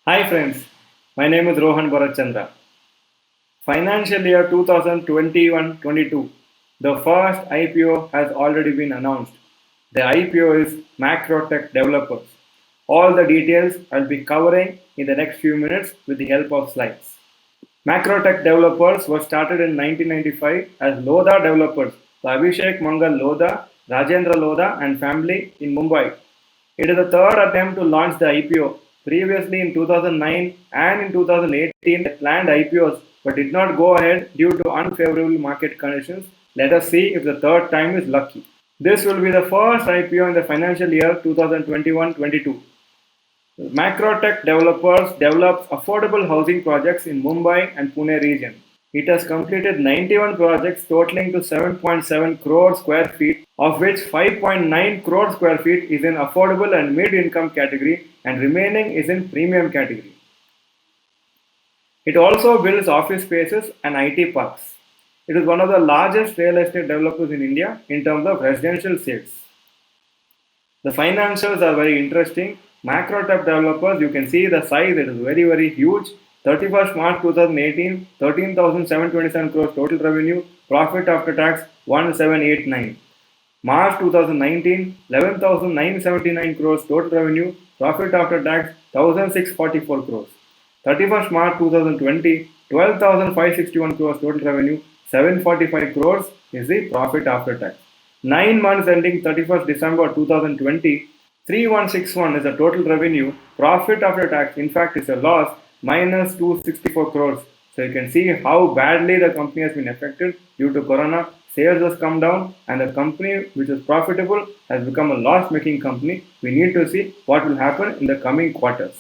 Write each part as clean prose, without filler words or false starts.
Hi friends, my name is Bharath Chandra. Financial year 2021-22, the first IPO has already been announced. The IPO is Macrotech Developers. All the details I'll be covering in the next few minutes with the help of slides. Macrotech Developers was started in 1995 as Lodha Developers by Abhishek Mangal Lodha, Rajendra Lodha and family in Mumbai. It is the third attempt to launch the IPO. Previously in 2009 and in 2018 they planned IPOs but did not go ahead due to unfavorable market conditions. Let us see if the third time is lucky. This will be the first IPO in the financial year 2021-22. Macrotech Developers develops affordable housing projects in Mumbai and Pune region. It has completed 91 projects totaling to 7.7 crore square feet, of which 5.9 crore square feet is in affordable and mid-income category and remaining is in premium category. It also builds office spaces and IT parks. It is one of the largest real estate developers in India in terms of residential sales. The financials are very interesting. Macrotech Developers, you can see the size, it is very huge. 31st March 2018, 13,727 crores total revenue, profit after tax 1789. March 2019, 11,979 crores total revenue, profit after tax 1,644 crores. 31st March 2020, 12,561 crores total revenue, 745 crores is the profit after tax. 9 months ending 31st December 2020, 3161 is the total revenue, profit after tax in fact is a loss minus 264 crores. So you can see how badly the company has been affected due to corona. Sales has come down and the company which is profitable has become a loss making company. We need to see what will happen in the coming quarters.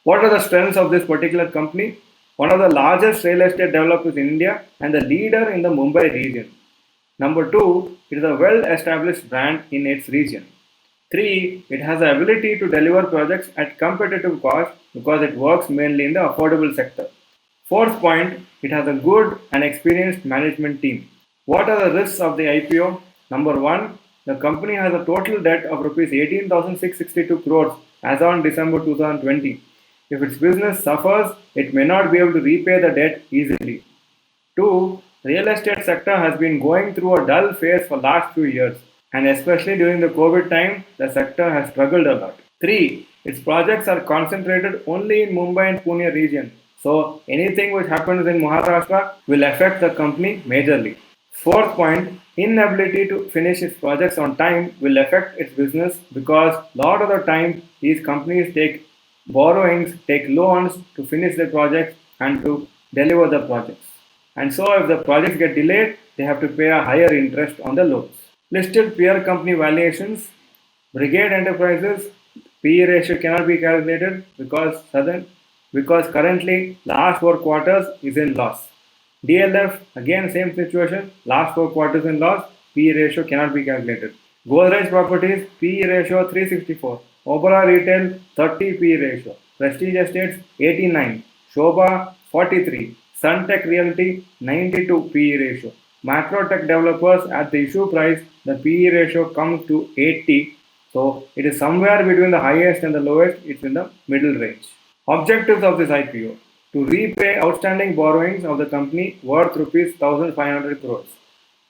What are the strengths of this particular company? One of the largest real estate developers in India and the leader in the Mumbai region. Number 2, it is a well-established brand in its region. 3, it has the ability to deliver projects at competitive cost because it works mainly in the affordable sector. Fourth point, it has a good and experienced management team. What are the risks of the IPO? Number 1, the company has a total debt of Rs 18,662 crores as on December 2020. If its business suffers, it may not be able to repay the debt easily. 2, real estate sector has been going through a dull phase for last few years and especially during the COVID time, the sector has struggled a lot. 3, its projects are concentrated only in Mumbai and Pune region. So anything which happens in Maharashtra will affect the company majorly. Fourth point, inability to finish its projects on time will affect its business because a lot of the time these companies take borrowings, take loans to finish their projects and to deliver the projects. And so if the projects get delayed, they have to pay a higher interest on the loans. Listed peer company valuations, Brigade Enterprises, PE ratio cannot be calculated because currently last 4 quarters is in loss. DLF, again same situation, last 4 quarters in loss, PE ratio cannot be calculated. Godrej Properties, PE ratio 364. Oberoi Retail, 30 PE ratio. Prestige Estates, 89. Shobha, 43. Suntech Realty, 92 PE ratio. Macrotech Developers at the issue price, the PE ratio comes to 80. So it is somewhere between the highest and the lowest, it's in the middle range. Objectives of this IPO: to repay outstanding borrowings of the company worth Rs 1,500 crores.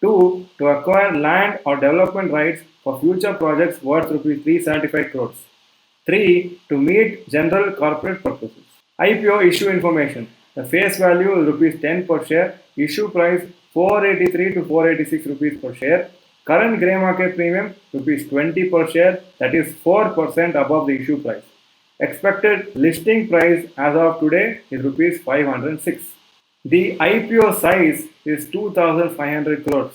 2. To acquire land or development rights for future projects worth Rs 375 crores. 3. To meet general corporate purposes. IPO issue information. The face value is Rs 10 per share. Issue price 483 to 486 rupees per share. Current grey market premium Rs 20 per share, that is 4% above the issue price. Expected listing price as of today is Rs 506. The IPO size is 2,500 crores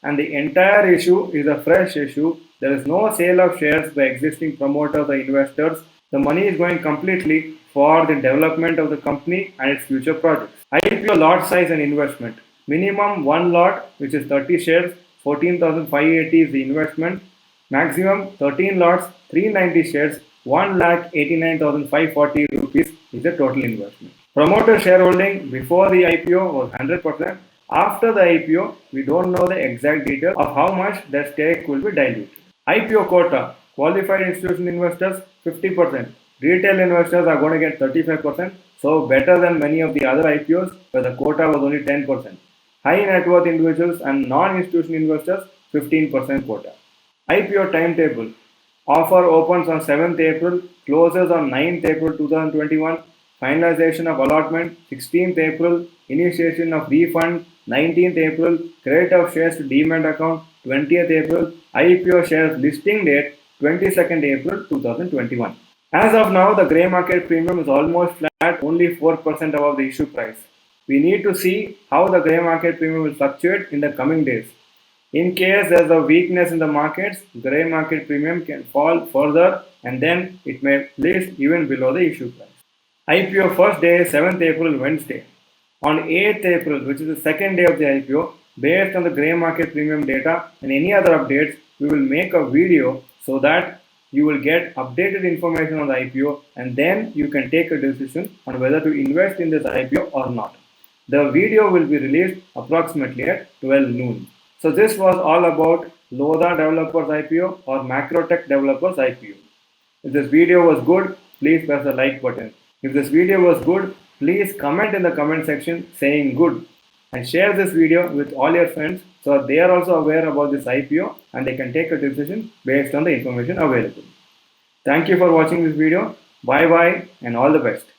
and the entire issue is a fresh issue. There is no sale of shares by existing promoters or investors. The money is going completely for the development of the company and its future projects. IPO lot size and investment. Minimum 1 lot, which is 30 shares, 14,580 is the investment. Maximum 13 lots, 390 shares, 1,89,540 rupees is the total investment. Promoter shareholding before the IPO was 100%. After the IPO, we don't know the exact details of how much their stake will be diluted. IPO quota, qualified institutional investors 50%, Retail investors are going to get 35%, so better than many of the other IPOs where the quota was only 10%. High net worth individuals and non-institutional investors 15% quota. IPO timetable. Offer opens on 7th April, closes on 9th April 2021. Finalization of allotment 16th April, initiation of refund 19th April, credit of shares to demat account 20th April, IPO shares listing date 22nd April 2021. As of now, the grey market premium is almost flat, only 4% above the issue price. We need to see how the grey market premium will fluctuate in the coming days. In case there's a weakness in the markets, grey market premium can fall further and then it may list even below the issue price. IPO first day is 7th April, Wednesday. On 8th April, which is the second day of the IPO, based on the grey market premium data and any other updates, we will make a video so that you will get updated information on the IPO and then you can take a decision on whether to invest in this IPO or not. The video will be released approximately at 12 noon. So this was all about Lodha Developers IPO or Macrotech Developers IPO. If this video was good, please press the like button. If this video was good, please comment in the comment section saying good and share this video with all your friends so they are also aware about this IPO and they can take a decision based on the information available. Thank you for watching this video. Bye bye and all the best.